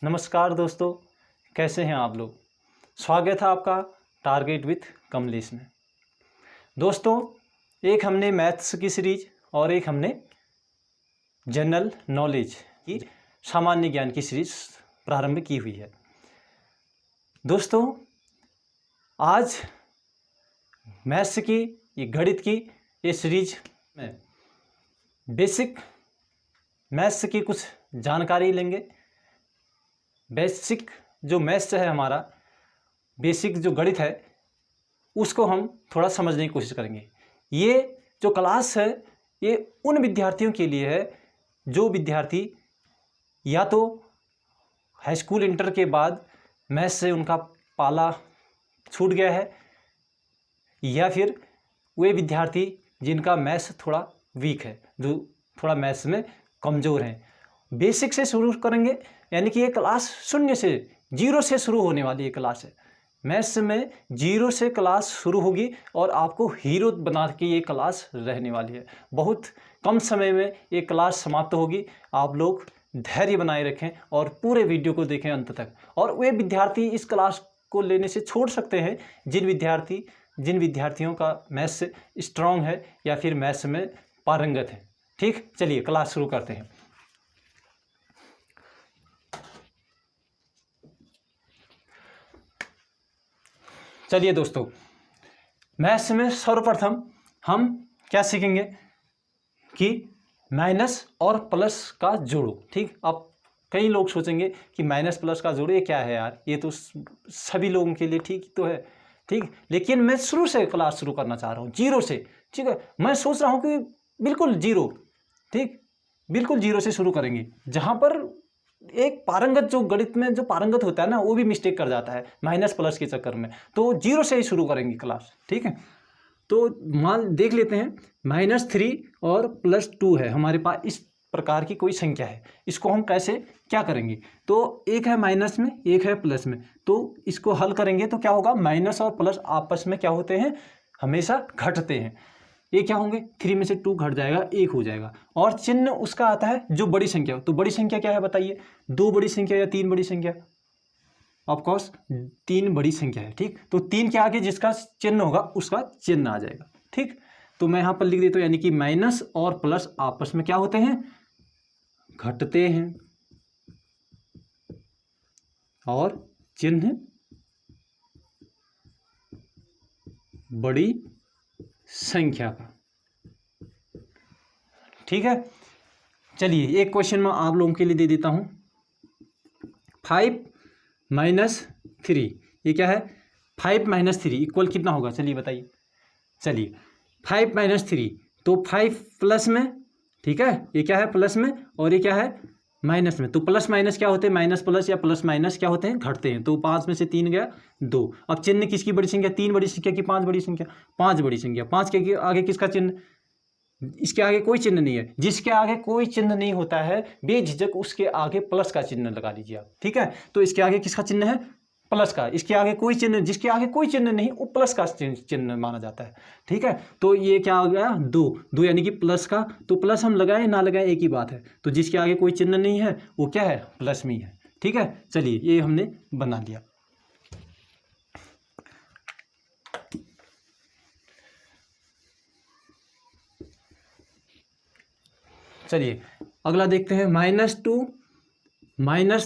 नमस्कार दोस्तों, कैसे हैं आप लोग। स्वागत है आपका टारगेट विथ कमलेश में। दोस्तों, एक हमने मैथ्स की सीरीज और एक हमने जनरल नॉलेज की सामान्य ज्ञान की सीरीज प्रारंभ की हुई है। दोस्तों, आज मैथ्स की ये गणित की ये सीरीज में बेसिक मैथ्स की कुछ जानकारी लेंगे। बेसिक जो मैथ्स है हमारा, बेसिक जो गणित है, उसको हम थोड़ा समझने की कोशिश करेंगे। ये जो क्लास है ये उन विद्यार्थियों के लिए है जो विद्यार्थी या तो हाई स्कूल इंटर के बाद मैथ्स से उनका पाला छूट गया है, या फिर वे विद्यार्थी जिनका मैथ्स थोड़ा वीक है, जो थोड़ा मैथ्स में कमज़ोर हैं। बेसिक से शुरू करेंगे, यानी कि ये क्लास जीरो से शुरू होने वाली ये क्लास है। मैथ्स में जीरो से क्लास शुरू होगी और आपको हीरो बना के ये क्लास रहने वाली है। बहुत कम समय में ये क्लास समाप्त होगी। आप लोग धैर्य बनाए रखें और पूरे वीडियो को देखें अंत तक। और वे विद्यार्थी इस क्लास को लेने से छोड़ सकते हैं जिन विद्यार्थियों का मैथ्स स्ट्रांग है या फिर मैथ्स में पारंगत है। ठीक, चलिए क्लास शुरू करते हैं। चलिए दोस्तों, मैथ्स में सर्वप्रथम हम क्या सीखेंगे कि माइनस और प्लस का जोड़ो। ठीक, अब कई लोग सोचेंगे कि माइनस प्लस का जोड़ो ये क्या है यार, ये तो सभी लोगों के लिए ठीक तो है। ठीक, लेकिन मैं शुरू से क्लास शुरू करना चाह रहा हूँ, जीरो से। ठीक है, मैं सोच रहा हूँ कि बिल्कुल जीरो, ठीक, बिल्कुल जीरो से शुरू करेंगे। जहाँ पर एक पारंगत जो गणित में जो पारंगत होता है ना, वो भी मिस्टेक कर जाता है माइनस प्लस के चक्कर में। तो जीरो से ही शुरू करेंगे क्लास। ठीक है, तो मान देख लेते हैं -3 और +2 है हमारे पास। इस प्रकार की कोई संख्या है, इसको हम कैसे क्या करेंगे। तो एक है माइनस में, एक है प्लस में, तो इसको हल करेंगे तो क्या होगा, माइनस और प्लस आपस में क्या होते हैं, हमेशा घटते हैं। ये क्या होंगे, 3 में से 2 घट जाएगा, 1 हो जाएगा। और चिन्ह उसका आता है जो बड़ी संख्या हो। तो बड़ी संख्या क्या है बताइए, 2 बड़ी संख्या या 3 बड़ी संख्या। ऑफकोर्स 3 बड़ी संख्या है। ठीक, तो 3 के आगे जिसका चिन्ह होगा उसका चिन्ह आ जाएगा। ठीक, तो मैं यहाँ पर लिख देता हूँ, यानी कि माइनस और प्लस आपस में क्या होते हैं, घटते हैं। और चिन्ह बड़ी संख्या का। ठीक है, चलिए एक क्वेश्चन मैं आप लोगों के लिए दे देता हूं। 5 - 3, ये क्या है, 5 - 3 इक्वल कितना होगा, चलिए बताइए। चलिए 5 - 3, तो 5 प्लस में, ठीक है, ये क्या है प्लस में और ये क्या है माइनस में। तो प्लस माइनस क्या होते हैं, माइनस प्लस या प्लस माइनस क्या होते हैं, घटते हैं। तो 5 में से 3 गया 2। अब चिन्ह किसकी बड़ी संख्या, 3 बड़ी संख्या की 5 बड़ी संख्या, 5 बड़ी संख्या। 5 के आगे किसका चिन्ह, इसके आगे कोई चिन्ह नहीं है। जिसके आगे कोई चिन्ह नहीं होता है बेझिझक उसके आगे प्लस का चिन्ह लगा लीजिए आप। ठीक है, तो इसके आगे किसका चिन्ह है, प्लस का। इसके आगे कोई चिन्ह, जिसके आगे कोई चिन्ह नहीं वो प्लस का चिन्ह माना जाता है। ठीक है, तो ये क्या हो गया, 2 यानी कि प्लस का। तो प्लस हम लगाए ना लगाए एक ही बात है। तो जिसके आगे कोई चिन्ह नहीं है वो क्या है, प्लस में ही है। ठीक है, चलिए ये हमने बना लिया। चलिए अगला देखते हैं, -2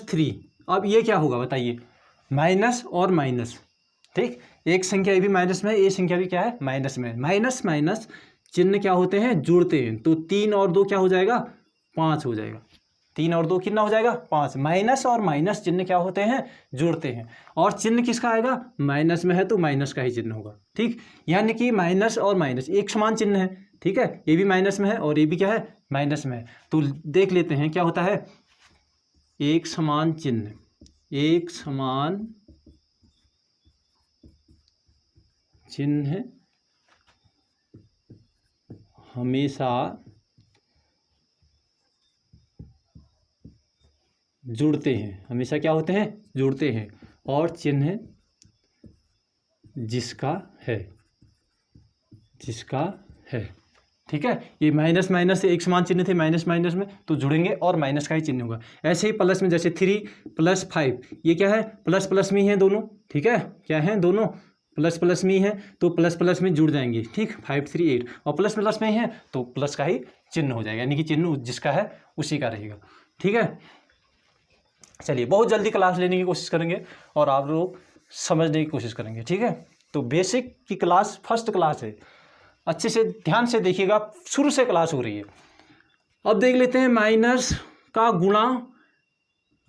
- 3। अब ये क्या होगा बताइए, माइनस और माइनस। ठीक, एक संख्या ये भी माइनस में है, ये संख्या भी क्या है, माइनस में है। माइनस माइनस चिन्ह क्या होते हैं, जुड़ते हैं। तो 3 और 2 क्या हो जाएगा, 5 हो जाएगा। 3 और 2 कितना हो जाएगा, 5। माइनस और माइनस चिन्ह क्या होते हैं, जुड़ते हैं। और चिन्ह किसका आएगा, माइनस में है तो माइनस का ही चिन्ह होगा। ठीक, यानी कि माइनस और माइनस एक समान चिन्ह है। ठीक है, ये भी माइनस में है और ये भी क्या है, माइनस में है। तो देख लेते हैं क्या होता है, एक समान चिन्ह, एक समान चिन्ह हमेशा जुड़ते हैं, हमेशा क्या होते हैं, जुड़ते हैं। और चिन्ह जिसका है ठीक है, ये माइनस माइनस से एक समान चिन्ह थे, माइनस माइनस में तो जुड़ेंगे और माइनस का ही चिन्ह होगा। ऐसे ही प्लस में जैसे 3 + 5, ये क्या है, प्लस प्लस में ही है दोनों, ठीक है, क्या है, दोनों प्लस प्लस में ही है, तो प्लस प्लस में जुड़ जाएंगे, ठीक, 5 3 8, और प्लस प्लस में ही है तो प्लस का ही चिन्ह हो जाएगा, यानी कि चिन्ह जिसका है उसी का रहेगा। ठीक है, चलिए बहुत जल्दी क्लास लेने की कोशिश करेंगे और आप लोग समझने की कोशिश करेंगे। ठीक है, तो बेसिक की क्लास फर्स्ट क्लास है, अच्छे से ध्यान से देखिएगा, शुरू से क्लास हो रही है। अब देख लेते हैं माइनस का गुणा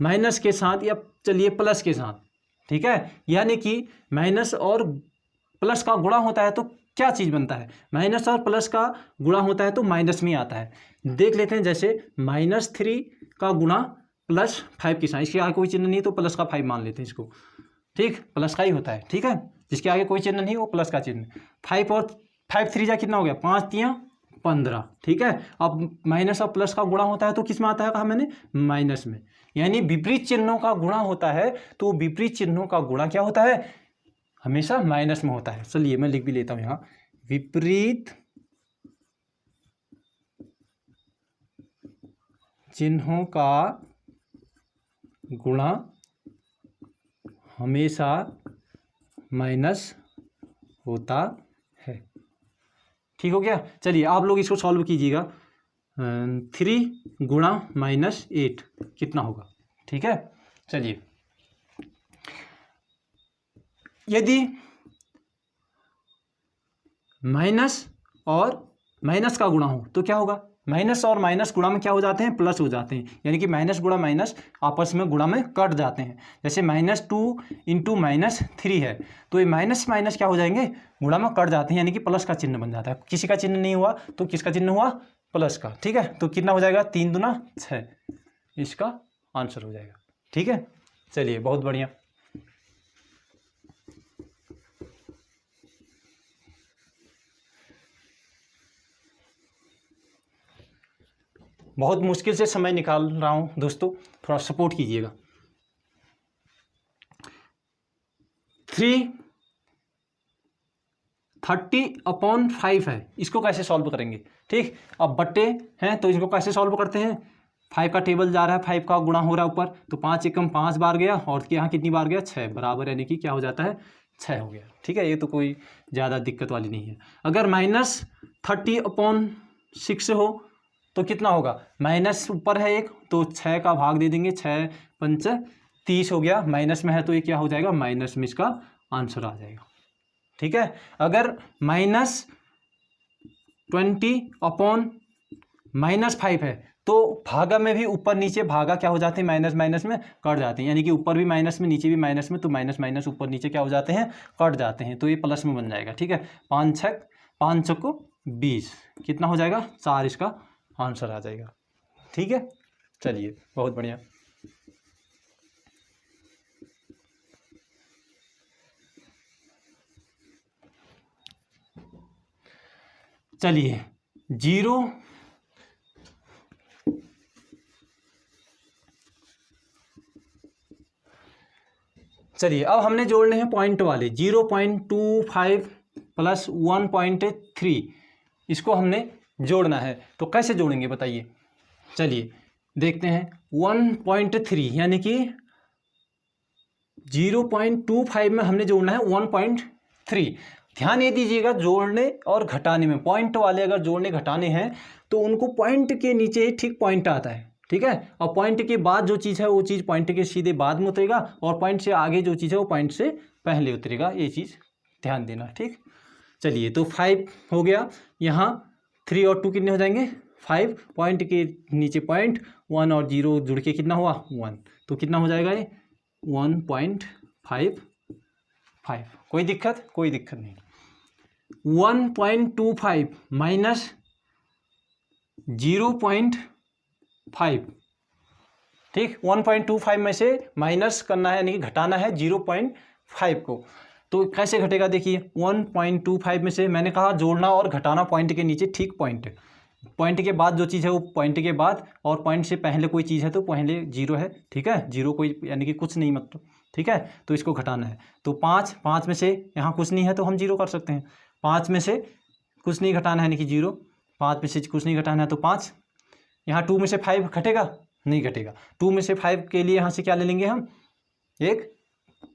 माइनस के साथ या चलिए प्लस के साथ। ठीक है, यानी कि माइनस और प्लस का गुणा होता है तो क्या चीज़ बनता है, माइनस और प्लस का गुणा होता है तो माइनस में आता है। देख लेते हैं, जैसे -3 का गुणा +5 के साथ, इसके आगे कोई चिन्ह नहीं तो प्लस का 5 मान लेते हैं इसको, ठीक, प्लस का ही होता है। ठीक है, जिसके आगे कोई चिन्ह नहीं वो प्लस का चिन्ह। 5 और 5 3 जा कितना हो गया, 5 3 15। ठीक है, अब माइनस और प्लस का गुणा होता है तो किस में आता है, कहा मैंने, माइनस में, यानी विपरीत चिन्हों का गुणा होता है तो विपरीत चिन्हों का गुणा क्या होता है, हमेशा माइनस में होता है। चलिए मैं लिख भी लेता हूं यहाँ, विपरीत चिन्हों का गुणा हमेशा माइनस होता है। ठीक हो गया, चलिए आप लोग इसको सॉल्व कीजिएगा। 3 गुणा -8 कितना होगा। ठीक है, चलिए, यदि माइनस और माइनस का गुणा हो तो क्या होगा, माइनस और माइनस गुणा में क्या हो जाते हैं, प्लस हो जाते हैं, यानी कि माइनस गुणा माइनस आपस में गुणा में कट जाते हैं। जैसे -2 × -3 है तो ये माइनस माइनस क्या हो जाएंगे, गुणा में कट जाते हैं, यानी कि प्लस का चिन्ह बन जाता है। किसी का चिन्ह नहीं हुआ तो किसका चिन्ह हुआ, प्लस का। ठीक है, तो कितना हो जाएगा, 3 दूना 6, इसका आंसर हो जाएगा। ठीक है, चलिए बहुत बढ़िया। बहुत मुश्किल से समय निकाल रहा हूँ दोस्तों, थोड़ा सपोर्ट कीजिएगा। 30/5 है, इसको कैसे सॉल्व करेंगे। ठीक, अब बट्टे हैं तो इसको कैसे सॉल्व करते हैं, 5 का टेबल जा रहा है, 5 का गुणा हो रहा है ऊपर, तो 5 एकम 5 बार गया और यहाँ कितनी बार गया, 6 बराबर, यानी कि क्या हो जाता है, 6 हो गया। ठीक है, ये तो कोई ज़्यादा दिक्कत वाली नहीं है। अगर -30/6 हो तो कितना होगा, माइनस ऊपर है एक तो 6 का भाग दे देंगे, 6 पंच 30 हो गया, माइनस में है तो ये क्या हो जाएगा, माइनस में इसका आंसर आ जाएगा। ठीक है, अगर -20/-5 है तो भागा में भी ऊपर नीचे भागा क्या हो जाते हैं, माइनस माइनस में कट जाते हैं, यानी कि ऊपर भी माइनस में नीचे भी माइनस में, तो माइनस माइनस ऊपर नीचे क्या हो जाते हैं, कट जाते हैं, तो ये प्लस में बन जाएगा। ठीक है, 5 6 को 20 कितना हो जाएगा, 4 इसका आंसर आ जाएगा। ठीक है, चलिए बहुत बढ़िया। चलिए 0 चलिए अब हमने जोड़ने हैं पॉइंट वाले, 0.25 + 1.3, इसको हमने जोड़ना है तो कैसे जोड़ेंगे बताइए। चलिए देखते हैं, 1.3 यानी कि 0.25 में हमने जोड़ना है 1.3। ध्यान ये दीजिएगा, जोड़ने और घटाने में, पॉइंट वाले अगर जोड़ने घटाने हैं तो उनको पॉइंट के नीचे ही ठीक पॉइंट आता है। ठीक है, और पॉइंट के बाद जो चीज़ है वो चीज़ पॉइंट के सीधे बाद में उतरेगा और पॉइंट से आगे जो चीज़ है वो पॉइंट से पहले उतरेगा, ये चीज़ ध्यान देना। ठीक, चलिए तो 5 हो गया, यहाँ 3 और 2 कितने हो जाएंगे, 5, पॉइंट के नीचे पॉइंट, 1 और 0 जुड़ के कितना हुआ, 1, तो कितना हो जाएगा ये 1.55। कोई दिक्कत, कोई दिक्कत नहीं। 1.25 माइनस 0.5, ठीक, 1.25 में से माइनस करना है, यानी कि घटाना है 0.5 को, तो कैसे घटेगा देखिए। 1.25 में से मैंने कहा जोड़ना और घटाना पॉइंट के नीचे ठीक पॉइंट, पॉइंट के बाद जो चीज़ है वो पॉइंट के बाद, और पॉइंट से पहले कोई चीज़ है तो पहले 0 है। ठीक है, 0 कोई यानी कि कुछ नहीं मतलब। ठीक है, तो इसको घटाना है, तो 5 में से यहाँ कुछ नहीं है तो हम 0 कर सकते हैं, 5 में से कुछ नहीं घटाना है यानी कि 0, 5 में से कुछ नहीं घटाना है तो 5। यहाँ 2 में से 5 घटेगा, नहीं घटेगा। 2 में से 5 के लिए यहाँ से क्या ले लेंगे हम, एक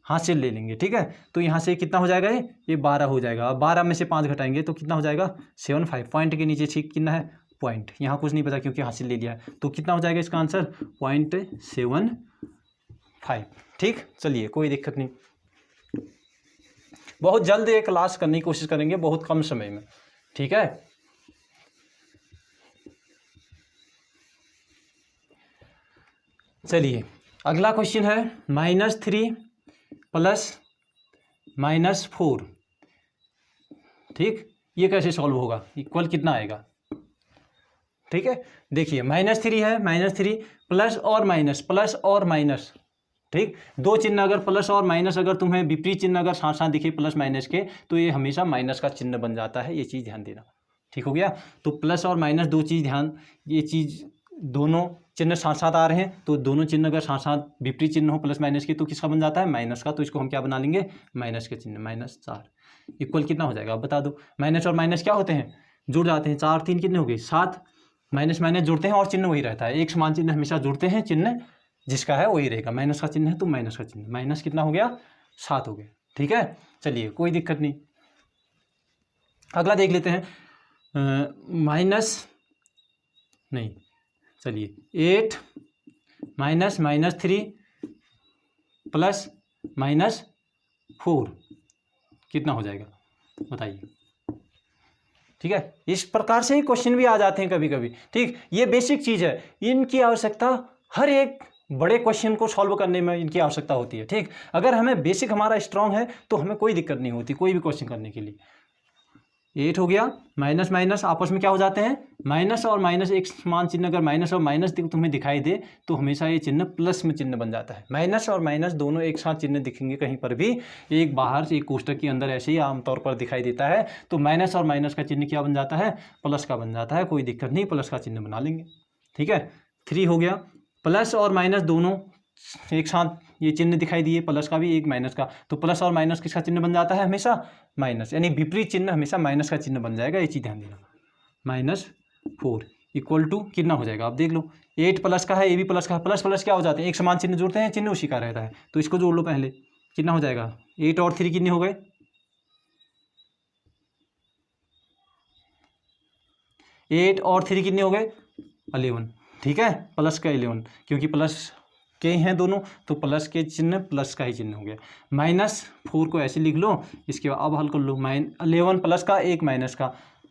हासिल ले लेंगे, ठीक है। तो यहाँ से कितना हो जाएगा, ये 12 हो जाएगा। अब 12 में से 5 घटाएंगे तो कितना हो जाएगा 75। पॉइंट के नीचे ठीक कितना है, पॉइंट, यहाँ कुछ नहीं पता क्योंकि हासिल ले लिया है। तो कितना हो जाएगा इसका आंसर 0.75, ठीक। चलिए कोई दिक्कत नहीं, बहुत जल्द ये क्लास करने की कोशिश करेंगे, बहुत कम समय में, ठीक है। चलिए अगला क्वेश्चन है -3 + -4, ठीक। ये कैसे सॉल्व होगा, इक्वल कितना आएगा, ठीक है। देखिए -3 है, -3 प्लस और माइनस, ठीक। दो चिन्ह अगर प्लस और माइनस अगर तुम्हें विपरीत चिन्ह अगर साथ साथ दिखे प्लस माइनस के, तो ये हमेशा माइनस का चिन्ह बन जाता है, ये चीज़ ध्यान देना, ठीक हो गया। तो प्लस और माइनस दो चीज़ ध्यान, ये चीज़ दोनों चिन्ह साथ साथ आ रहे हैं, तो दोनों चिन्ह अगर साथ साथ विपरीत चिन्ह हो प्लस माइनस के, तो किसका बन जाता है, माइनस का। तो इसको हम क्या बना लेंगे, माइनस के चिन्ह, -4 इक्वल कितना हो जाएगा, आप बता दो। माइनस और माइनस क्या होते हैं, जुड़ जाते हैं। 4 3 कितने हो गए, 7। माइनस माइनस जुड़ते हैं और चिन्ह वही रहता है, एक समान चिन्ह हमेशा जुड़ते हैं, चिन्ह जिसका है वही रहेगा। माइनस का चिन्ह है तो माइनस का चिन्ह, माइनस कितना हो गया, 7 हो गया, ठीक है। चलिए कोई दिक्कत नहीं, अगला देख लेते हैं। चलिए 8 -3 + -4 कितना हो जाएगा, बताइए, ठीक है। इस प्रकार से ही क्वेश्चन भी आ जाते हैं कभी कभी, ठीक। ये बेसिक चीज़ है, इनकी आवश्यकता हर एक बड़े क्वेश्चन को सॉल्व करने में इनकी आवश्यकता होती है, ठीक। अगर हमें बेसिक हमारा स्ट्रांग है तो हमें कोई दिक्कत नहीं होती कोई भी क्वेश्चन करने के लिए। 8 हो गया, माइनस माइनस आपस में क्या हो जाते हैं, माइनस और माइनस एक समान चिन्ह अगर माइनस और माइनस तुम्हें दिखाई दे तो हमेशा ये चिन्ह प्लस में चिन्ह बन जाता है। माइनस और माइनस दोनों एक साथ चिन्ह दिखेंगे कहीं पर भी, एक बाहर से एक कोष्टक के अंदर ऐसे ही आमतौर पर दिखाई देता है, तो माइनस और माइनस का चिन्ह क्या बन जाता है, प्लस का बन जाता है। कोई दिक्कत नहीं, प्लस का चिन्ह बना लेंगे, ठीक है। 3 हो गया, प्लस और माइनस दोनों एक साथ ये चिन्ह दिखाई दिए, प्लस का भी एक माइनस का, तो प्लस और माइनस किसका चिन्ह बन जाता है, हमेशा माइनस, यानी विपरीत चिन्ह हमेशा माइनस का चिन्ह बन जाएगा, ये चीज़ ध्यान देना। -4 इक्वल टू कितना हो जाएगा, आप देख लो। 8 प्लस का है, ये भी प्लस का है, प्लस प्लस क्या हो जाते हैं, एक समान चिन्ह जुड़ते हैं, चिन्ह उसी का रहता है, तो इसको जोड़ लो पहले। कितना हो जाएगा, 8 और 3 कितने हो गए, 8 और 3 कितने हो गए, 11, ठीक है। प्लस का 11, क्योंकि प्लस के हैं दोनों, तो प्लस के चिन्ह प्लस का ही चिन्ह हो गया। -4 को ऐसे लिख लो, इसके बाद अब हल कर लो। 11 प्लस का, एक माइनस का,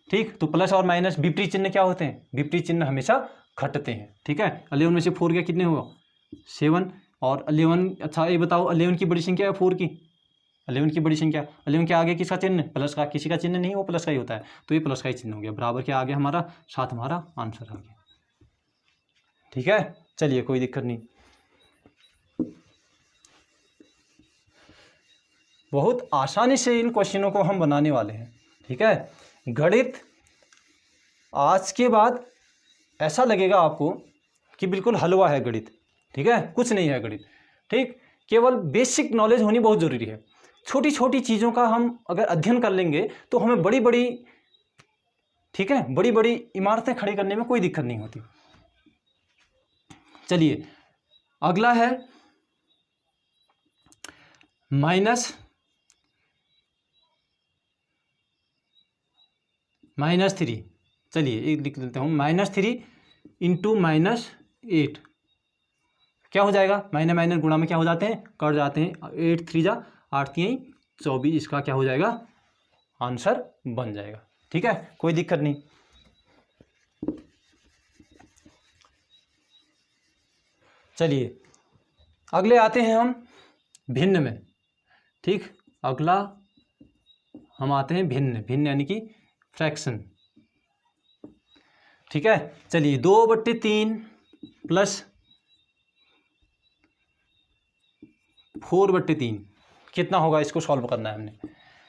ठीक। तो प्लस और माइनस विपरीत चिन्ह क्या होते हैं, विपरीत चिन्ह हमेशा घटते हैं, ठीक है। 11 में से 4 गया, कितने हुआ, 7 और 11। अच्छा ये बताओ 11 की बड़ी संख्या है 4 की, 11 की बड़ी संख्या, 11 के आगे किसका चिन्ह, प्लस का, किसी का चिन्ह नहीं, वो प्लस का ही होता है, तो ये प्लस का ही चिन्ह हो गया। बराबर के आगे हमारा 7 हमारा आंसर आ गया, ठीक है। चलिए कोई दिक्कत नहीं, बहुत आसानी से इन क्वेश्चनों को हम बनाने वाले हैं, ठीक है। गणित आज के बाद ऐसा लगेगा आपको कि बिल्कुल हलवा है गणित, ठीक है, कुछ नहीं है गणित, ठीक। केवल बेसिक नॉलेज होनी बहुत ज़रूरी है। छोटी छोटी चीज़ों का हम अगर अध्ययन कर लेंगे तो हमें बड़ी बड़ी, ठीक है, बड़ी बड़ी इमारतें खड़ी करने में कोई दिक्कत नहीं होती। चलिए अगला है -3। चलिए एक लिख देता हूँ, -3 × -8 क्या हो जाएगा, माइनस माइनस गुणा में क्या हो जाते हैं, कट जाते हैं। 8 3 जा 8 3 24, इसका क्या हो जाएगा, आंसर बन जाएगा, ठीक है, कोई दिक्कत नहीं। चलिए अगले आते हैं हम भिन्न में, ठीक। अगला हम आते हैं भिन्न यानी कि फ्रैक्शन, ठीक है। चलिए 2/3 + 4/3 कितना होगा, इसको सॉल्व करना है हमने।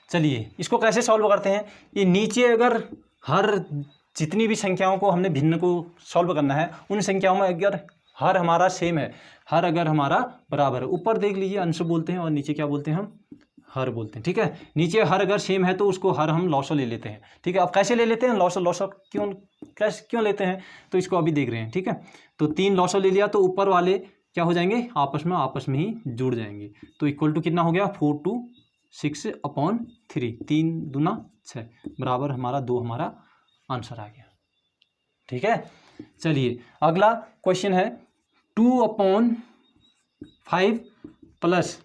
चलिए इसको कैसे सॉल्व करते हैं, ये नीचे अगर हर जितनी भी संख्याओं को हमने भिन्न को सॉल्व करना है, उन संख्याओं में अगर हर हमारा सेम है, हर अगर हमारा बराबर है, ऊपर देख लीजिए अंश बोलते हैं और नीचे क्या बोलते हैं हम, हर बोलते हैं, ठीक है। नीचे हर अगर सेम है तो उसको हर हम लॉसर ले लेते हैं, ठीक है। अब कैसे ले लेते हैं लॉसर, लॉसर क्यों लेते हैं तो इसको अभी देख रहे हैं, ठीक है। तो 3 लॉसर ले लिया तो ऊपर वाले क्या हो जाएंगे, आपस में ही जुड़ जाएंगे। तो इक्वल टू कितना हो गया, 4 to 6/3, 3 दूना 6 बराबर हमारा 2 हमारा आंसर आ गया, ठीक है। चलिए अगला क्वेश्चन है 2/5 प्लस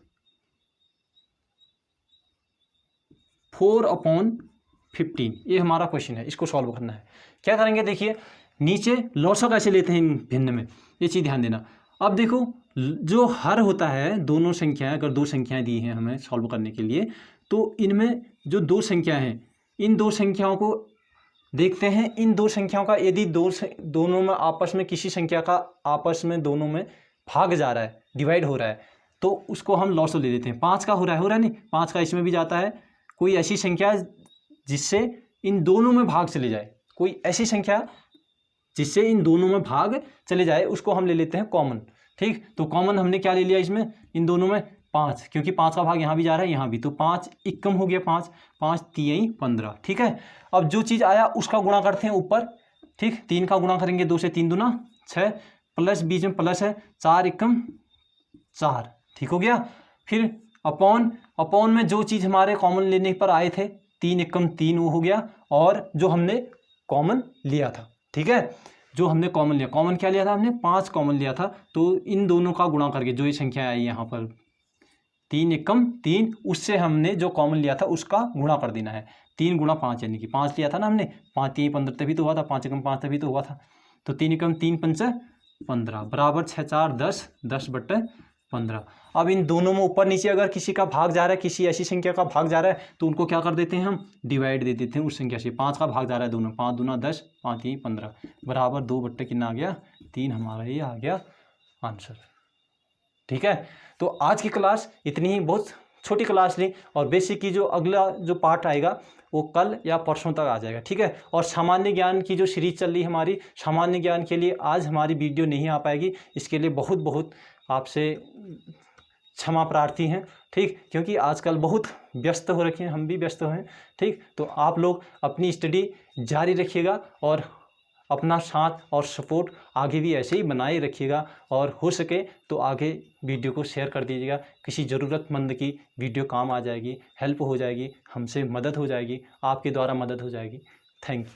4/15, ये हमारा क्वेश्चन है, इसको सॉल्व करना है। क्या करेंगे, देखिए नीचे लॉसर कैसे लेते हैं भिन्न में, ये चीज़ ध्यान देना। अब देखो जो हर होता है, दोनों संख्याएं, अगर 2 संख्याएं दी हैं हमें सॉल्व करने के लिए, तो इनमें जो 2 संख्याएं हैं, इन 2 संख्याओं को देखते हैं। इन 2 संख्याओं का यदि दोनों में आपस में किसी संख्या का आपस में दोनों में भाग जा रहा है, डिवाइड हो रहा है, तो उसको हम लॉसर ले लेते हैं। 5 का हो रहा है नहीं, 5 का इसमें भी जाता है। कोई ऐसी संख्या जिससे इन दोनों में भाग चले जाए, कोई ऐसी संख्या जिससे इन दोनों में भाग चले जाए, उसको हम ले लेते हैं कॉमन, ठीक। तो कॉमन हमने क्या ले लिया इसमें, इन दोनों में 5, क्योंकि 5 का भाग यहाँ भी जा रहा है यहाँ भी, तो 5 इक्कम हो गया, 5 5 3 15, ठीक है। अब जो चीज़ आया उसका गुणा करते हैं ऊपर, ठीक। 3 का गुणा करेंगे, 2 से 3 दूना 6, प्लस बीच में प्लस है, 4 इक्कम 4, ठीक हो गया। फिर अपॉन में जो चीज़ हमारे कॉमन लेने पर आए थे, 3 इक्कम 3 वो हो गया, और जो हमने कॉमन लिया था, ठीक है। जो हमने कॉमन लिया, कॉमन क्या लिया था हमने, 5 कॉमन लिया था, तो इन दोनों का गुणा करके जो ये संख्या आई यहाँ पर 3 इक्कम 3, उससे हमने जो कॉमन लिया था उसका गुणा कर देना है। 3 गुणा 5 यानी कि 5 लिया था ना हमने, 5 3 15 तभी तो हुआ था, 5 इक्कम 5 तभी तो हुआ था। तो 3 इक्कम 3 पंच 15 बराबर 6 4 10, 10/15। अब इन दोनों में ऊपर नीचे अगर किसी का भाग जा रहा है, किसी ऐसी संख्या का भाग जा रहा है, तो उनको क्या कर देते हैं हम, डिवाइड दे देते हैं उस संख्या से। 5 का भाग जा रहा है दोनों, 5 दूना 10, 5 3 15 बराबर 2/कितना आ गया 3, हमारा ये आ गया आंसर, ठीक है। तो आज की क्लास इतनी ही, बहुत छोटी क्लास ली, और बेसिक की जो अगला जो पार्ट आएगा वो कल या परसों तक आ जाएगा, ठीक है। और सामान्य ज्ञान की जो सीरीज चल रही है हमारी, सामान्य ज्ञान के लिए आज हमारी वीडियो नहीं आ पाएगी, इसके लिए बहुत बहुत आपसे क्षमा प्रार्थी हैं, ठीक। क्योंकि आजकल बहुत व्यस्त हो रखे हैं, हम भी व्यस्त हैं, ठीक। तो आप लोग अपनी स्टडी जारी रखिएगा और अपना साथ और सपोर्ट आगे भी ऐसे ही बनाए रखिएगा, और हो सके तो आगे वीडियो को शेयर कर दीजिएगा। किसी ज़रूरतमंद की वीडियो काम आ जाएगी, हेल्प हो जाएगी, हमसे मदद हो जाएगी, आपके द्वारा मदद हो जाएगी। Thank you.